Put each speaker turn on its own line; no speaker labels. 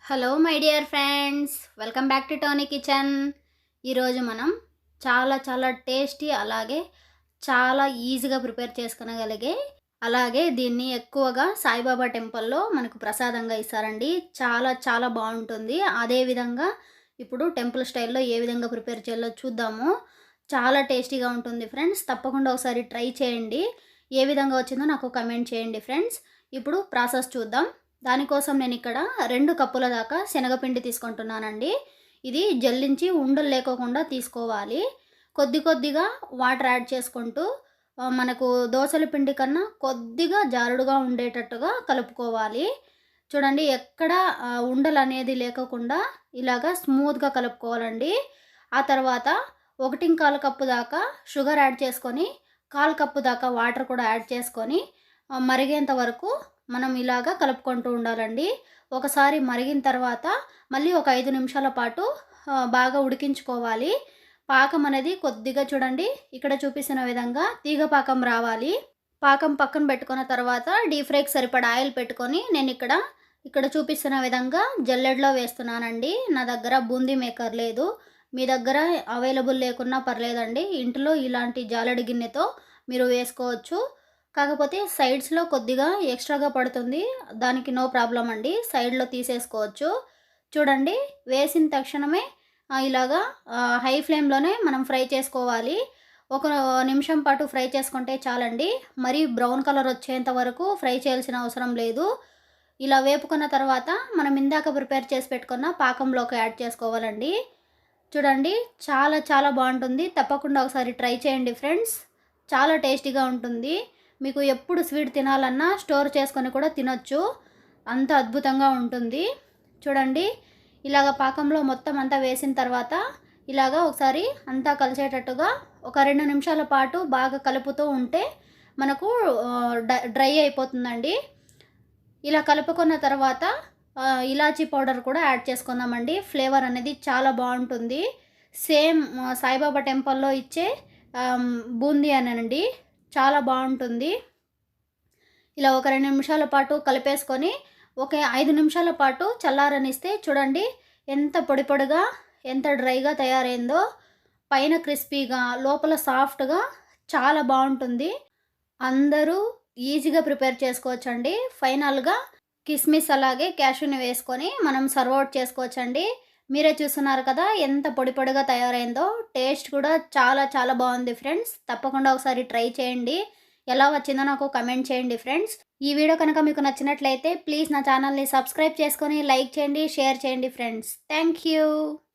Hello my dear friends, welcome back to Tony kitchen. ఈరోజు మనం చాలా టేస్టీ అలాగే చాలా ఈజీగా ప్రిపేర్ చేసుకునగలిగే అలాగే దీన్ని ఎక్కువగా సాయిబాబా టెంపుల్లో మనకు ప్రసాదంగా ఇస్తారండి. చాలా బాగుంటుంది. అదేవిధంగా ఇప్పుడు టెంపుల్ స్టైల్లో ఏ విధంగా ప్రిపేర్ చేయాలో చూద్దాము. చాలా టేస్టీగా ఉంటుంది ఫ్రెండ్స్. తప్పకుండా ఒకసారి ట్రై చేయండి. ఏ విధంగా వచ్చిందో నాకు కమెంట్ చేయండి ఫ్రెండ్స్. ఇప్పుడు ప్రాసెస్ చూద్దాం. దానికోసం నేను ఇక్కడ 2 కప్పుల దాకా శనగపిండి తీసుకుంటున్నానండి. ఇది జల్లించి ఉండలు లేకోకుండా తీసుకోవాలి. కొద్దిగా వాటర్ యాడ్ చేసుకుంటూ మనకు దోసల పిండి కన్నా కొద్దిగా జారుడుగా ఉండేటట్టుగా కలుపుకోవాలి. చూడండి, ఎక్కడ ఉండలు అనేది లేకోకుండా ఇలాగా స్మూత్గా కలుపుకోవాలండి. ఆ తర్వాత 1.25 కప్పు దాకా షుగర్ యాడ్ చేసుకొని 1/4 కప్పు దాకా వాటర్ కూడా యాడ్ చేసుకొని మరిగేంత వరకు మనం ఇలాగా కలుపుకుంటూ ఉండాలండి. ఒకసారి మరిగిన తర్వాత మళ్ళీ ఒక 5 నిమిషాల పాటు బాగా ఉడికించుకోవాలి. పాకం అనేది కొద్దిగా చూడండి, ఇక్కడ చూపిస్తున్న విధంగా తీగ పాకం రావాలి. పాకం పక్కన పెట్టుకున్న తర్వాత డీప్ ఫ్రైకి సరిపడా ఆయిల్ పెట్టుకొని నేను ఇక్కడ చూపిస్తున్న విధంగా జల్లెడలో వేస్తున్నానండి. నా దగ్గర బూందీ మేకర్ లేదు. మీ దగ్గర అవైలబుల్ లేకున్నా పర్లేదండి. ఇంట్లో ఇలాంటి జాలెడి గిన్నెతో మీరు వేసుకోవచ్చు. కాకపోతే సైడ్స్లో కొద్దిగా ఎక్స్ట్రాగా పడుతుంది. దానికి నో ప్రాబ్లం అండి, సైడ్లో తీసేసుకోవచ్చు. చూడండి, వేసిన తక్షణమే ఇలాగా హై ఫ్లేమ్లోనే మనం ఫ్రై చేసుకోవాలి. ఒక నిమిషం పాటు ఫ్రై చేసుకుంటే చాలండి. మరి బ్రౌన్ కలర్ వచ్చేంత వరకు ఫ్రై చేయాల్సిన అవసరం లేదు. ఇలా వేపుకున్న తర్వాత మనం ఇందాక ప్రిపేర్ చేసి పెట్టుకున్న పాకంలోకి యాడ్ చేసుకోవాలండి. చూడండి, చాలా బాగుంటుంది. తప్పకుండా ఒకసారి ట్రై చేయండి ఫ్రెండ్స్. చాలా టేస్టీగా ఉంటుంది. మీకు ఎప్పుడు స్వీట్ తినాలన్నా స్టోర్ చేసుకొని కూడా తినొచ్చు, అంత అద్భుతంగా ఉంటుంది. చూడండి, ఇలాగ పాకంలో మొత్తం అంతా వేసిన తర్వాత ఇలాగా ఒకసారి అంతా కలిసేటట్టుగా ఒక 2 నిమిషాల పాటు బాగా కలుపుతూ ఉంటే మనకు డ్రై అయిపోతుందండి. ఇలా కలుపుకున్న తర్వాత ఇలాచీ పౌడర్ కూడా యాడ్ చేసుకుందామండి. ఫ్లేవర్ అనేది చాలా బాగుంటుంది. సేమ్ సాయిబాబా టెంపుల్లో ఇచ్చే బూందీ అనండి, చాలా బాగుంటుంది. ఇలా ఒక 2 నిమిషాల పాటు కలిపేసుకొని ఒక 5 నిమిషాల పాటు చల్లారనిస్తే చూడండి ఎంత పొడిగా ఎంత డ్రైగా తయారైందో. పైన క్రిస్పీగా లోపల సాఫ్ట్గా చాలా బాగుంటుంది. అందరూ ఈజీగా ప్రిపేర్ చేసుకోవచ్చండి. ఫైనల్గా కిస్మిస్ అలాగే క్యాష్యూని వేసుకొని మనం సర్వ్ అవుట్ చేసుకోవచ్చండి. మీరే చూస్తున్నారు కదా ఎంత పొడిగా తయారైందో. టేస్ట్ కూడా చాలా బాగుంది ఫ్రెండ్స్. తప్పకుండా ఒకసారి ట్రై చేయండి. ఎలా వచ్చిందో నాకు కమెంట్ చేయండి ఫ్రెండ్స్. ఈ వీడియో కనుక మీకు నచ్చినట్లయితే ప్లీజ్ నా ఛానల్ని సబ్స్క్రైబ్ చేసుకొని లైక్ చేయండి, షేర్ చేయండి ఫ్రెండ్స్. Thank you.